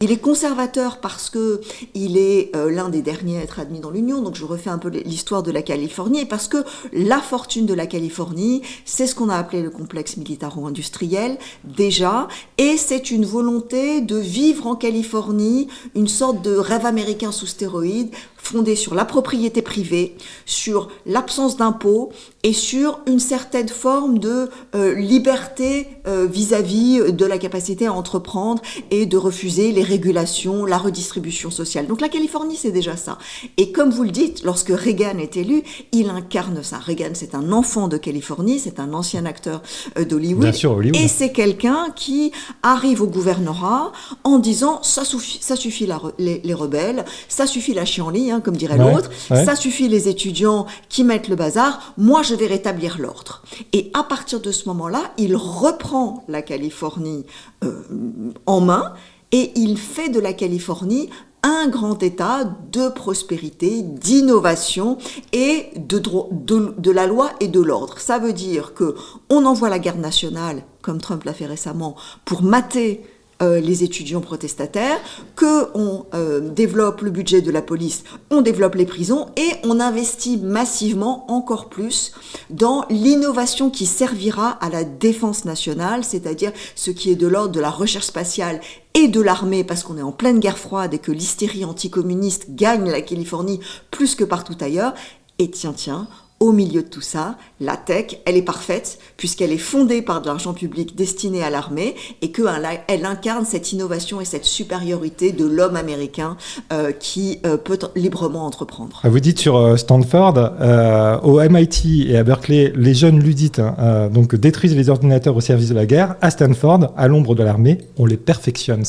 Il est conservateur parce que il est l'un des derniers à être admis dans l'Union, donc je refais un peu l'histoire de la Californie, et parce que la fortune de la Californie, c'est ce qu'on a appelé le complexe militaro-industriel déjà, et c'est une volonté de vivre en Californie une sorte de rêve américain sous stéroïdes, fondé sur la propriété privée, sur l'absence d'impôts et sur une certaine forme de liberté vis-à-vis de la capacité à entreprendre et de refuser les régulations, la redistribution sociale. Donc la Californie, c'est déjà ça. Et comme vous le dites, lorsque Reagan est élu, il incarne ça. Reagan, c'est un enfant de Californie, c'est un ancien acteur d'Hollywood. Bien sûr, Hollywood. Et c'est quelqu'un qui arrive au gouvernorat en disant ça suffit les rebelles, ça suffit la chienlit, comme dirait l'autre, ça suffit les étudiants qui mettent le bazar, moi je vais rétablir l'ordre. Et à partir de ce moment-là, il reprend la Californie en main et il fait de la Californie un grand État de prospérité, d'innovation et de la loi et de l'ordre. Ça veut dire qu'on envoie la garde nationale, comme Trump l'a fait récemment, pour mater les étudiants protestataires, qu'on développe le budget de la police, on développe les prisons et on investit massivement encore plus dans l'innovation qui servira à la défense nationale, c'est-à-dire ce qui est de l'ordre de la recherche spatiale et de l'armée, parce qu'on est en pleine guerre froide et que l'hystérie anticommuniste gagne la Californie plus que partout ailleurs. Et tiens, au milieu de tout ça, la tech, elle est parfaite puisqu'elle est fondée par de l'argent public destiné à l'armée et qu'elle incarne cette innovation et cette supériorité de l'homme américain qui peut librement entreprendre. Vous dites sur Stanford, au MIT et à Berkeley, les jeunes ludites donc détruisent les ordinateurs au service de la guerre. À Stanford, à l'ombre de l'armée, on les perfectionne.